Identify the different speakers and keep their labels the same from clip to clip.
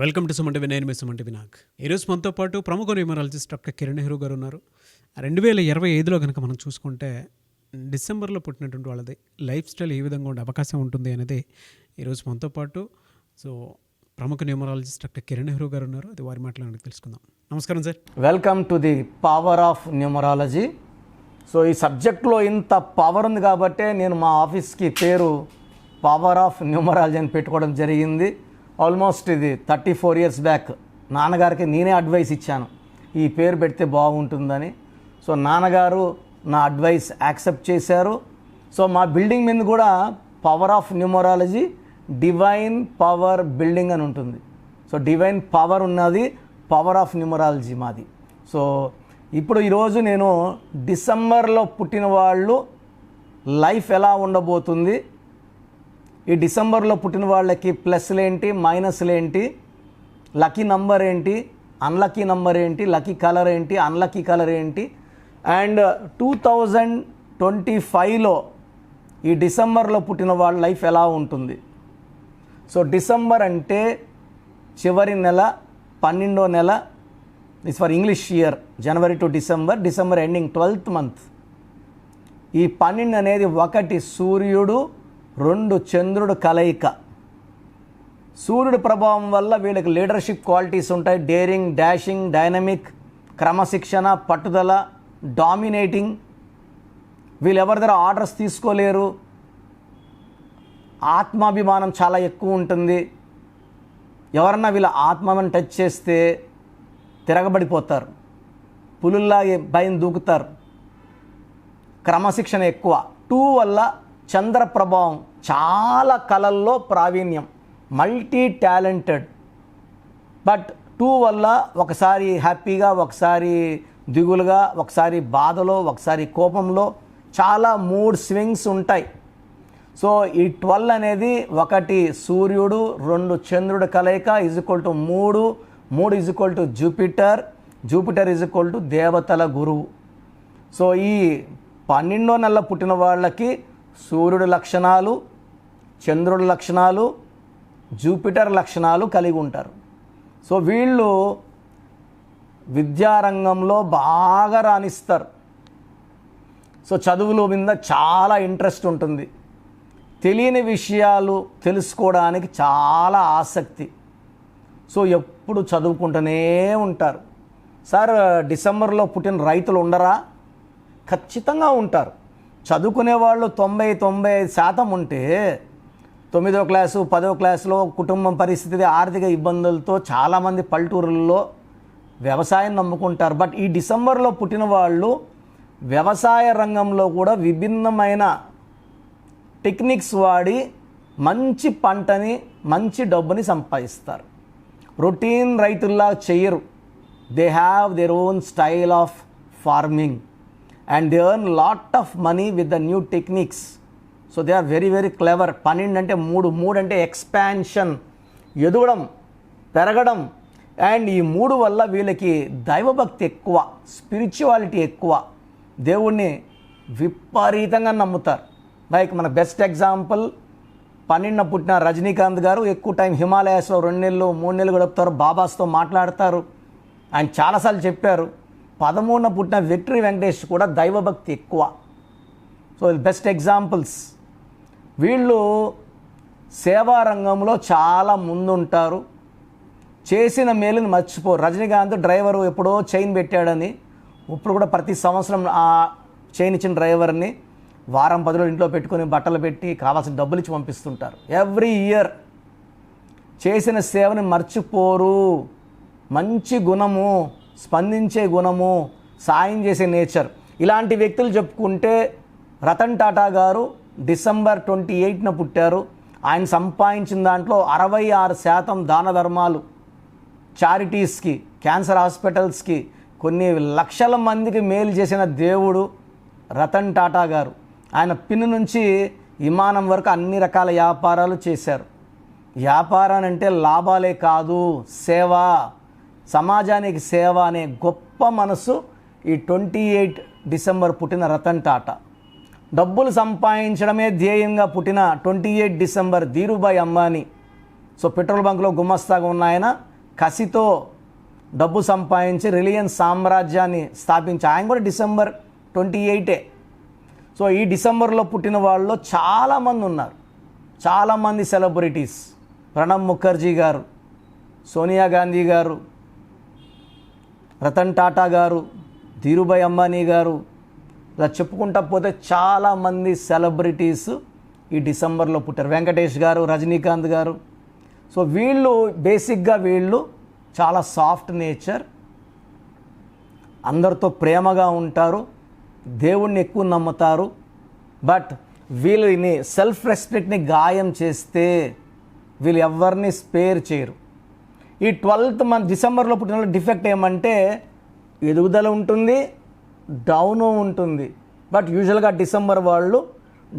Speaker 1: Welcome to Suman TV. నేను మీ Suman TV Nag. ఈరోజు మనతో పాటు ప్రముఖ న్యూమరాలజిస్ట్ డాక్టర్ కిరణ్ నెహ్రూ గారు ఉన్నారు. 2025లో కనుక మనం చూసుకుంటే డిసెంబర్లో పుట్టినటువంటి వాళ్ళది లైఫ్ స్టైల్ ఏ విధంగా ఉండే అవకాశం ఉంటుంది అనేది ఈరోజు మనతో పాటు ప్రముఖ న్యూమరాలజిస్ట్ డాక్టర్ కిరణ్ నెహ్రూ గారు ఉన్నారు. అది వారి మాటలు తెలుసుకుందాం. నమస్కారం sir.
Speaker 2: Welcome to the power of numerology. ఈ సబ్జెక్ట్లో ఇంత పవర్ ఉంది కాబట్టే నేను మా ఆఫీస్కి పేరు పవర్ ఆఫ్ న్యూమరాలజీ అని పెట్టుకోవడం జరిగింది. ఆల్మోస్ట్ ఇది 34 years బ్యాక్ నాన్నగారికి నేనే అడ్వైస్ ఇచ్చాను, ఈ పేరు పెడితే బాగుంటుందని. నాన్నగారు నా అడ్వైస్ యాక్సెప్ట్ చేశారు. మా బిల్డింగ్ మీద కూడా power of numerology divine power building అని ఉంటుంది. డివైన్ పవర్ ఉన్నది, పవర్ ఆఫ్ న్యూమరాలజీ మాది. ఇప్పుడు ఈరోజు నేను డిసెంబర్లో పుట్టిన వాళ్ళు లైఫ్ ఎలా ఉండబోతుంది, ఈ డిసెంబర్లో పుట్టిన వాళ్ళకి ప్లస్లు ఏంటి, మైనస్లు ఏంటి, లక్కీ నంబర్ ఏంటి, అన్లక్కీ నంబర్ ఏంటి, లక్కీ కలర్ ఏంటి, అన్లక్కీ కలర్ ఏంటి, అండ్ 2025లో ఈ డిసెంబర్లో పుట్టిన వాళ్ళ లైఫ్ ఎలా ఉంటుంది. డిసెంబర్ అంటే చివరి నెల, 12వ నెల. It's for English year, January to December. December ending 12th month. ఈ 12 అనేది 1 సూర్యుడు, 2 చంద్రుడు కలయిక. సూర్యుడి ప్రభావం వల్ల వీళ్ళకి లీడర్షిప్ క్వాలిటీస్ ఉంటాయి. డేరింగ్, డాషింగ్, డైనమిక్, క్రమశిక్షణ, పట్టుదల, డామినేటింగ్. వీళ్ళు ఎవరి దగ్గర ఆర్డర్స్ తీసుకోలేరు. ఆత్మాభిమానం చాలా ఎక్కువ ఉంటుంది. ఎవరన్నా వీళ్ళ ఆత్మని టచ్ చేస్తే తిరగబడిపోతారు, పులుల్లా భయం దూకుతారు. క్రమశిక్షణ ఎక్కువ. 2 వల్ల చంద్ర ప్రభావం, చాలా కళల్లో ప్రావీణ్యం, మల్టీ టాలెంటెడ్. బట్ 2 వల్ల ఒకసారి హ్యాపీగా, ఒకసారి దిగులుగా, ఒకసారి బాధలో, ఒకసారి కోపంలో, చాలా మూడ్ స్వింగ్స్ ఉంటాయి. ఈ 12 అనేది 1 సూర్యుడు, 2 చంద్రుడు కలయిక = 3. 3 = జూపిటర్. జూపిటర్ = దేవతల గురువు. ఈ 12వ నెల పుట్టిన వాళ్ళకి సూర్యుడి లక్షణాలు, చంద్రుడి లక్షణాలు, జూపిటర్ లక్షణాలు కలిగి ఉంటారు. వీళ్ళు విద్యారంగంలో బాగా రాణిస్తారు. చదువుల మీద చాలా ఇంట్రెస్ట్ ఉంటుంది. తెలియని విషయాలు తెలుసుకోవడానికి చాలా ఆసక్తి. ఎప్పుడు చదువుకుంటూనే ఉంటారు. సార్, డిసెంబర్లో పుట్టిన రైతులు ఉండరా? ఖచ్చితంగా ఉంటారు. చదువుకునే వాళ్ళు 90-95% ఉంటే 9వ క్లాసు, 10వ క్లాసులో కుటుంబం పరిస్థితి, ఆర్థిక ఇబ్బందులతో చాలామంది పల్లెటూరుల్లో వ్యవసాయం నమ్ముకుంటారు. బట్ ఈ డిసెంబర్లో పుట్టిన వాళ్ళు వ్యవసాయ రంగంలో కూడా విభిన్నమైన టెక్నిక్స్ వాడి మంచి పంటని, మంచి డబ్బుని సంపాదిస్తారు. రొటీన్ రైతుల్లా చెయ్యరు. They have their own style of farming and they earn lot of money with the new techniques. They are very very clever. 12 అంటే 3 అంటే ఎక్స్పాన్షన్, ఎదగడం, పెరగడం. అండ్ ఈ 3 వల్ల వీళ్ళకి దైవభక్తి ఎక్కువ, స్పిరిచువాలిటీ ఎక్కువ, దేవుణ్ణి విపరీతంగా నమ్ముతారు. లైక్ మన బెస్ట్ ఎగ్జాంపుల్ 12న పుట్టిన రజనీకాంత్ గారు ఎక్కువ టైం హిమాలయాస్లో 2 నెలలు 3 నెలలు గడుపుతారు, బాబాస్తో మాట్లాడతారు. ఆయన చాలాసార్లు చెప్పారు. 13న పుట్టిన విక్టరీ వెంకటేష్ కూడా దైవభక్తి ఎక్కువ. Best examples. వీళ్ళు సేవా రంగంలో చాలా ముందుంటారు. చేసిన మేలుని మర్చిపోరు. రజనీకాంత్ డ్రైవరు ఎప్పుడో చైన్ పెట్టాడని ఇప్పుడు కూడా ప్రతి సంవత్సరం ఆ చైన్ ఇచ్చిన డ్రైవర్ని వారం 10 రోజులు ఇంట్లో పెట్టుకొని బట్టలు పెట్టి కావాల్సిన డబ్బులు ఇచ్చి పంపిస్తుంటారు. ఎవ్రీ ఇయర్ చేసిన సేవని మర్చిపోరు. మంచి గుణము, స్పందించే గుణము, సాయం చేసే నేచర్. ఇలాంటి వ్యక్తులు చెప్పుకుంటే రతన్ టాటా గారు డిసెంబర్ 28న పుట్టారు. ఆయన సంపాదించిన దాంట్లో 66% దాన ధర్మాలు, చారిటీస్కి, క్యాన్సర్ హాస్పిటల్స్కి, కొన్ని లక్షల మందికి మేలు చేసిన దేవుడు రతన్ టాటా గారు. ఆయన పిన్ నుంచి విమానం వరకు అన్ని రకాల వ్యాపారాలు చేశారు. వ్యాపారం అంటే లాభాలే కాదు, సేవ, సమాజానికి సేవ అనే గొప్ప మనసు ఈ 28 డిసెంబర్ పుట్టిన రతన్ టాటా. డబ్బులు సంపాదించడమే ధ్యేయంగా పుట్టిన 28 December Dhirubhai Ambani. So petrol బంక్లో గుమస్తాగా ఉన్న ఆయన కసితో డబ్బు సంపాదించి రిలయన్స్ సామ్రాజ్యాన్ని స్థాపించి ఆయన కూడా December 28. సో ఈ డిసెంబర్లో పుట్టిన వాళ్ళలో చాలామంది ఉన్నారు, చాలామంది సెలబ్రిటీస్. ప్రణబ్ ముఖర్జీ గారు, సోనియా గాంధీ గారు, రతన్ టాటా గారు, ధీరుభాయ్ అంబానీ గారు, ఇలా చెప్పుకుంటా పోతే చాలామంది సెలబ్రిటీస్ ఈ డిసెంబర్లో పుట్టారు. వెంకటేష్ గారు, రజనీకాంత్ గారు. సో వీళ్ళు బేసిక్గా చాలా సాఫ్ట్ నేచర్, అందరితో ప్రేమగా ఉంటారు, దేవుణ్ణి ఎక్కువ నమ్ముతారు. బట్ వీళ్ళని సెల్ఫ్ రెస్పెక్ట్ని గాయం చేస్తే వీళ్ళు ఎవరిని స్పేర్ చేయరు. ఈ 12th మంత్ డిసెంబర్లో పుట్టిన వాళ్ళ డిఫెక్ట్ ఏమంటే ఎదుగుదల ఉంటుంది, డౌను ఉంటుంది. బట్ యూజువల్గా డిసెంబర్ వాళ్ళు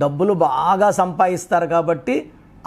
Speaker 2: డబ్బులు బాగా సంపాదిస్తారు కాబట్టి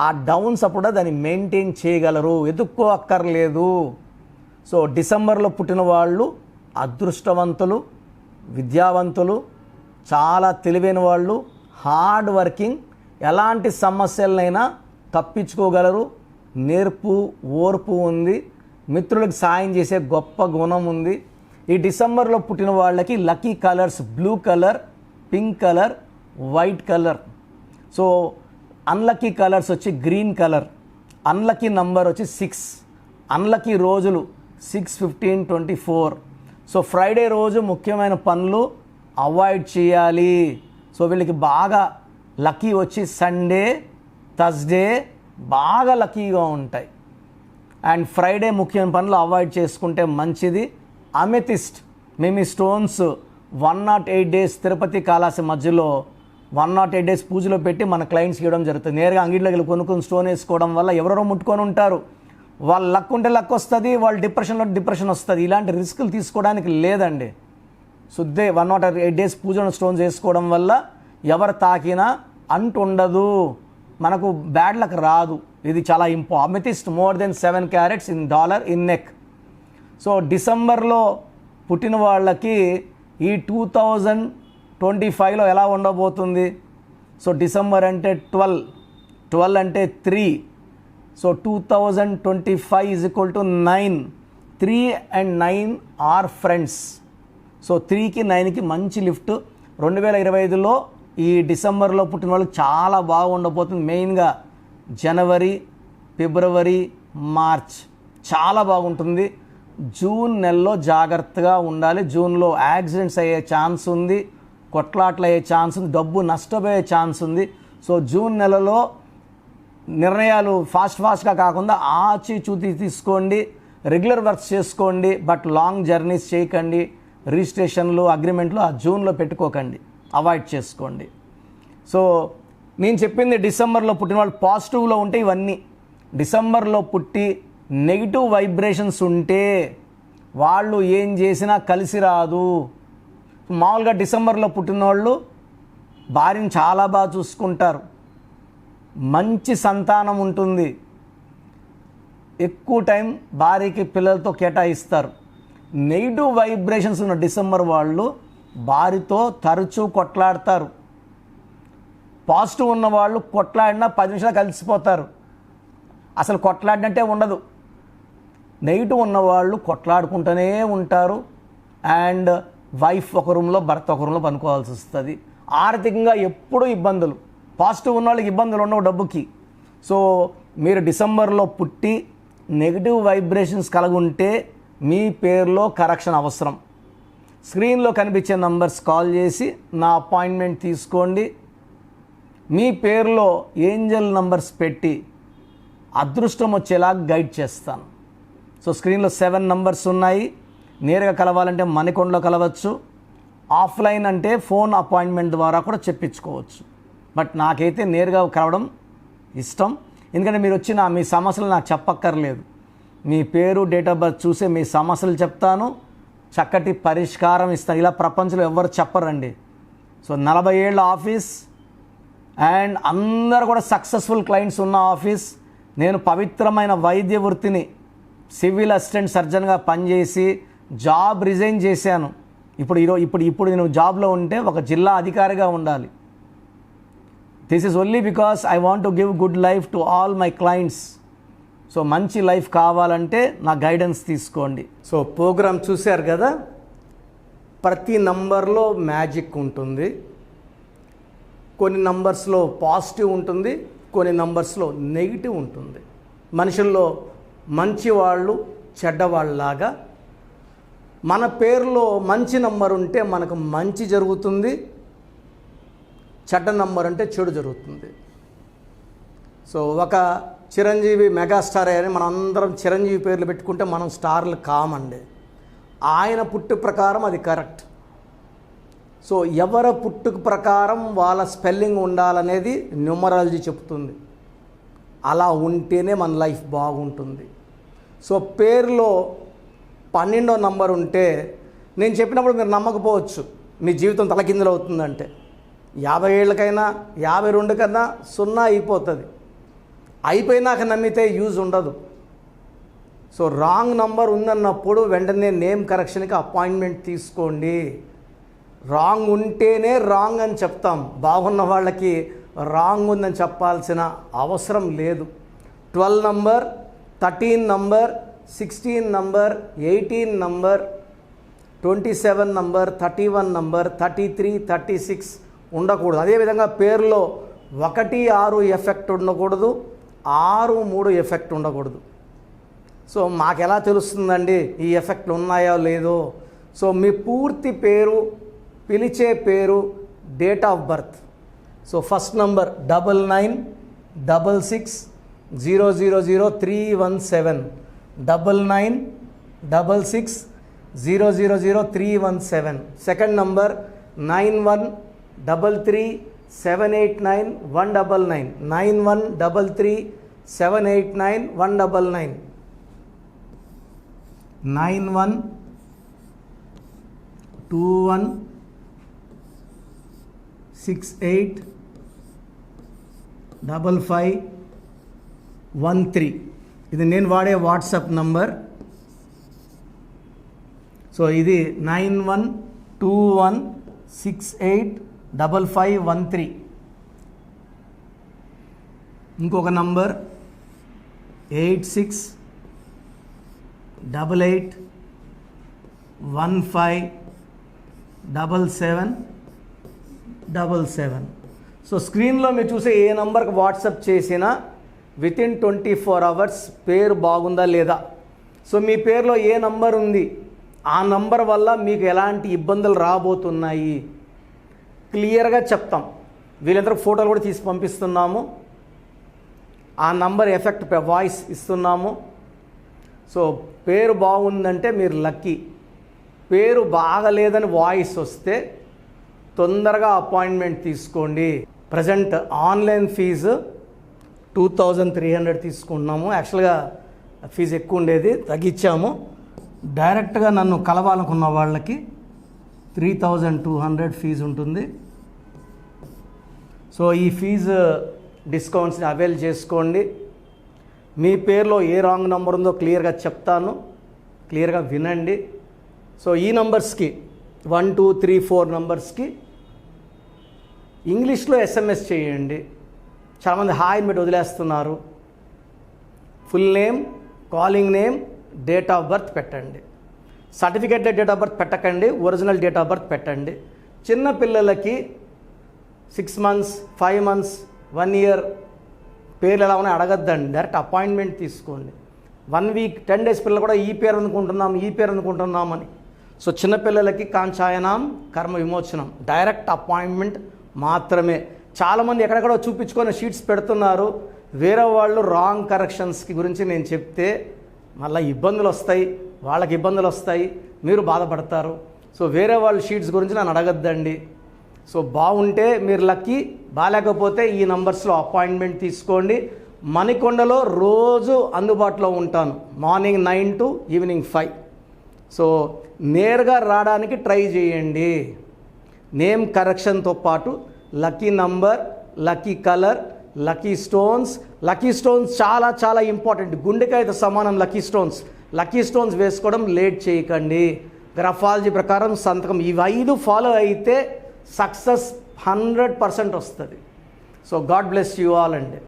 Speaker 2: ఆ డౌన్స్ అప్పుడు దాన్ని మెయింటైన్ చేయగలరు, ఎదుక్కో అక్కర్లేదు. సో డిసెంబర్లో పుట్టిన వాళ్ళు అదృష్టవంతులు, విద్యావంతులు, చాలా తెలివైన వాళ్ళు, హార్డ్ వర్కింగ్, ఎలాంటి సమస్యలనైనా తప్పించుకోగలరు, నేర్పు ఓర్పు ఉంది, మిత్రులకు సాయం చేసే గొప్ప గుణం ఉంది. ఈ డిసెంబర్లో పుట్టిన వాళ్ళకి lucky colours blue colour, pink colour, white colour. So unlucky colours వచ్చి గ్రీన్ కలర్, అన్లక్కీ నంబర్ వచ్చి 6, అన్లక్కీ రోజులు 6, 15, 24. సో ఫ్రైడే రోజు ముఖ్యమైన పనులు అవాయిడ్ చేయాలి. సో వీళ్ళకి బాగా లక్కీ వచ్చి సండే, థర్స్డే బాగా లక్కీగా ఉంటాయి. అండ్ ఫ్రైడే ముఖ్యమైన పనులు అవాయిడ్ చేసుకుంటే మంచిది. అమెథిస్ట్ మేము ఈ స్టోన్స్ 108 days తిరుపతి కాళాసి మధ్యలో 108 days పూజలో పెట్టి మన క్లయింట్స్కి ఇవ్వడం జరుగుతుంది. నేరుగా అంగిట్లోకి వెళ్ళి కొనుక్కొని స్టోన్ వేసుకోవడం వల్ల ఎవరెవరో ముట్టుకొని ఉంటారు, వాళ్ళు లక్ ఉంటే లక్ వస్తుంది, వాళ్ళు డిప్రెషన్ వస్తుంది. ఇలాంటి రిస్కులు తీసుకోవడానికి లేదండి. శుద్ధే 108 days పూజను స్టోన్స్ వేసుకోవడం వల్ల ఎవరు తాకినా అంటు ఉండదు, మనకు బ్యాడ్ లక్ రాదు. ఇది చాలా amethyst more than 7 carats in dollar in neck. So డిసెంబర్లో పుట్టిన వాళ్ళకి ఈ 2025లో ఎలా ఉండబోతుంది? సో డిసెంబర్ అంటే 12 అంటే 3. So 2025 is equal to 9. 3 and 9 are friends. So 3కి 9కి మంచి లిఫ్ట్. 2025లో ఈ డిసెంబర్లో పుట్టిన వాళ్ళకి చాలా బాగా ఉండబోతుంది. మెయిన్గా జనవరి, ఫిబ్రవరి, మార్చ్ చాలా బాగుంటుంది. జూన్ నెలలో జాగ్రత్తగా ఉండాలి. జూన్లో యాక్సిడెంట్స్ అయ్యే ఛాన్స్ ఉంది, కొట్లాట్లు అయ్యే ఛాన్స్ ఉంది, డబ్బు నష్టపోయే ఛాన్స్ ఉంది. సో జూన్ నెలలో నిర్ణయాలు ఫాస్ట్గా కాకుండా ఆచితూచి తీసుకోండి, రెగ్యులర్ వర్క్స్ చేసుకోండి. బట్ లాంగ్ జర్నీస్ చేయకండి, రిజిస్ట్రేషన్లు అగ్రిమెంట్లు ఆ జూన్లో పెట్టుకోకండి, అవాయిడ్ చేసుకోండి. సో నేను చెప్పింది డిసెంబర్లో పుట్టిన వాళ్ళు పాజిటివ్లో ఉంటే ఇవన్నీ. డిసెంబర్లో పుట్టి నెగిటివ్ వైబ్రేషన్స్ ఉంటే వాళ్ళు ఏం చేసినా కలిసి రాదు. మామూలుగా డిసెంబర్లో పుట్టిన వాళ్ళు భార్యను చాలా బాగా చూసుకుంటారు, మంచి సంతానం ఉంటుంది, ఎక్కువ టైం భార్యకి పిల్లలతో కేటాయిస్తారు. నెగిటివ్ వైబ్రేషన్స్ ఉన్న డిసెంబర్ వాళ్ళు భార్యతో తరచూ కొట్లాడతారు. పాజిటివ్ ఉన్న వాళ్ళు కొట్లాడినా 10 నిమిషాలు కలిసిపోతారు, అసలు కొట్లాడినట్టే ఉండదు. నెగిటివ్ ఉన్నవాళ్ళు కొట్లాడుకుంటూనే ఉంటారు. అండ్ వైఫ్ ఒక రూమ్లో, భర్త ఒక రూమ్లో పనుకోవాల్సి వస్తుంది. ఆర్థికంగా ఎప్పుడూ ఇబ్బందులు. పాజిటివ్ ఉన్న వాళ్ళకి ఇబ్బందులు ఉండవు డబ్బుకి. సో మీరు డిసెంబర్లో పుట్టి నెగిటివ్ వైబ్రేషన్స్ కలుగుంటే మీ పేరులో కరెక్షన్ అవసరం. స్క్రీన్లో కనిపించే నంబర్స్ కాల్ చేసి నా అపాయింట్మెంట్ తీసుకోండి. మీ పేరులో ఏంజల్ నంబర్స్ పెట్టి అదృష్టం వచ్చేలా గైడ్ చేస్తాను. సో స్క్రీన్లో 7 నంబర్స్ ఉన్నాయి. నేరుగా కలవాలంటే మణికొండలో కలవచ్చు, ఆఫ్లైన్ అంటే ఫోన్ అపాయింట్మెంట్ ద్వారా కూడా చెప్పించుకోవచ్చు. బట్ నాకైతే నేరుగా కలవడం ఇష్టం, ఎందుకంటే మీరు వచ్చి మీ సమస్యలు నాకు చెప్పక్కర్లేదు. మీ పేరు, డేట్ ఆఫ్ బర్త్ చూసే మీ సమస్యలు చెప్తాను, చక్కటి పరిష్కారం ఇస్తాను. ఇలా ప్రపంచంలో ఎవరు చెప్పరండి. సో 40 ఏళ్ళ ఆఫీస్ అండ్ అందరూ కూడా సక్సెస్ఫుల్ క్లయింట్స్ ఉన్న ఆఫీస్. నేను పవిత్రమైన వైద్య వృత్తిని సివిల్ అసిస్టెంట్ సర్జన్గా పనిచేసి జాబ్ రిజైన్ చేశాను. ఇప్పుడు నేను జాబ్లో ఉంటే ఒక జిల్లా అధికారిగా ఉండాలి. This is only because I want to give good life to all my clients. So మంచి లైఫ్ కావాలంటే నా గైడెన్స్ తీసుకోండి. సో ప్రోగ్రామ్ చూశారు కదా, ప్రతి నంబర్లో మ్యాజిక్ ఉంటుంది. కొన్ని నంబర్స్లో పాజిటివ్ ఉంటుంది, కొన్ని నంబర్స్లో నెగిటివ్ ఉంటుంది. మనుషుల్లో మంచివాళ్ళు చెడ్డవాళ్ళలాగా మన పేరులో మంచి నంబర్ ఉంటే మనకు మంచి జరుగుతుంది, చెడ్డ నంబర్ అంటే చెడు జరుగుతుంది. సో ఒక చిరంజీవి మెగాస్టార్ అని మనం అందరం చిరంజీవి పేర్లు పెట్టుకుంటే మనం స్టార్లు కామండి. ఆయన పుట్టు ప్రకారం అది కరెక్ట్. సో ఎవరి పుట్టుక ప్రకారం వాళ్ళ స్పెల్లింగ్ ఉండాలనేది న్యూమరాలజీ చెప్తుంది. అలా ఉంటేనే మన లైఫ్ బాగుంటుంది. సో పేరులో 12వ నంబర్ ఉంటే నేను చెప్పినప్పుడు మీరు నమ్మకపోవచ్చు, మీ జీవితం తలకిందులు అవుతుందంటే. 50 ఏళ్ళకైనా 52 కన్నా 0 అయిపోతుంది. అయిపోయినాక నమ్మితే యూజ్ ఉండదు. సో రాంగ్ నంబర్ ఉందన్నప్పుడు వెంటనే నేమ్ కరెక్షన్కి అపాయింట్మెంట్ తీసుకోండి. రాంగ్ ఉంటేనే రాంగ్ అని చెప్తాం, బాగున్న వాళ్ళకి రాంగ్ ఉందని చెప్పాల్సిన అవసరం లేదు. 12 number, 13 number, 16 number, 18 number, 27 number, 31 number, 33, 36 ఉండకూడదు. అదేవిధంగా పేరులో 1, 6 ఎఫెక్ట్ ఉండకూడదు, 6, 3 ఎఫెక్ట్ ఉండకూడదు. సో మాకు ఎలా తెలుస్తుందండి ఈ ఎఫెక్ట్లు ఉన్నాయో లేదో? సో మీ పూర్తి పేరు, పిలిచే పేరు, date of birth. So first number 9966000317, 9966000317. Second number 9133789199, 9133789199, 9121685513. ఇది నేను వాడే వాట్సాప్ నంబర్. సో ఇది 9121685513. ఇంకొక నంబర్ 8688157777. సో స్క్రీన్లో మీరు చూసే ఏ నంబర్కి వాట్సాప్ చేసినా వితిన్ 24 అవర్స్ పేరు బాగుందా లేదా, సో మీ పేరులో ఏ నంబర్ ఉంది, ఆ నంబర్ వల్ల మీకు ఎలాంటి ఇబ్బందులు రాబోతున్నాయి క్లియర్గా చెప్తాం. వీళ్ళందరూ ఫోటోలు కూడా తీసి పంపిస్తున్నాము. ఆ నంబర్ ఎఫెక్ట్ వాయిస్ ఇస్తున్నాము. సో పేరు బాగుందంటే మీరు లక్కీ. పేరు బాగలేదని వాయిస్ వస్తే తొందరగా అపాయింట్మెంట్ తీసుకోండి. ప్రజెంట్ ఆన్లైన్ ఫీజు 2300 తీసుకుంటున్నాము. యాక్చువల్గా ఫీజు ఎక్కువ ఉండేది, తగ్గించాము. డైరెక్ట్గా నన్ను కలవాలనుకున్న వాళ్ళకి 3200 ఫీజు ఉంటుంది. సో ఈ ఫీజు డిస్కౌంట్స్ని అవైల్ చేసుకోండి. మీ పేరులో ఏ రాంగ్ నెంబర్ ఉందో క్లియర్గా చెప్తాను, క్లియర్గా వినండి. సో ఈ నంబర్స్కి 1, 2, 3, 4 నంబర్స్కి ఇంగ్లీష్లో SMS చేయండి. చాలామంది హాయ్ పెట్టి వదిలేస్తున్నారు. Full name, calling name, date of birth పెట్టండి. సర్టిఫికేట్ డేట్ ఆఫ్ బర్త్ పెట్టకండి, ఒరిజినల్ డేట్ ఆఫ్ బర్త్ పెట్టండి. చిన్న పిల్లలకి 6 months, 5 months, 1 year పేర్లు ఎలా ఉన్నాయో అడగద్దండి, డైరెక్ట్ అపాయింట్మెంట్ తీసుకోండి. 1 week, 10 days పిల్లలు కూడా ఈ పేరు అనుకుంటున్నామని. సో చిన్నపిల్లలకి కాంచాయనాం కర్మ విమోచనం, డైరెక్ట్ అపాయింట్మెంట్ మాత్రమే. చాలామంది ఎక్కడెక్కడో చూపించుకొని షీట్స్ పెడుతున్నారు. వేరే వాళ్ళు రాంగ్ కరెక్షన్స్కి గురించి నేను చెప్తే మళ్ళీ ఇబ్బందులు వస్తాయి, వాళ్ళకి ఇబ్బందులు వస్తాయి, మీరు బాధపడతారు. సో వేరే వాళ్ళ షీట్స్ గురించి నన్ను అడగద్దండి. సో బాగుంటే మీరు లక్కీ, బాగాలేకపోతే ఈ నంబర్స్లో అపాయింట్మెంట్ తీసుకోండి. మణికొండలో రోజు అందుబాటులో ఉంటాను, మార్నింగ్ 9 to ఈవినింగ్ 5. సో నేరుగా రావడానికి ట్రై చేయండి. నేమ్ కరెక్షన్తో పాటు lucky number, lucky colour, lucky stones. Lucky stones చాలా చాలా ఇంపార్టెంట్. గుండెకాయతో సమానం లక్కీ స్టోన్స్. లక్కీ స్టోన్స్ వేసుకోవడం లేట్ చేయకండి. గ్రఫాలజీ ప్రకారం సంతకం ఇవి 5 ఫాలో అయితే సక్సెస్ 100% వస్తుంది. So God bless you all అండి.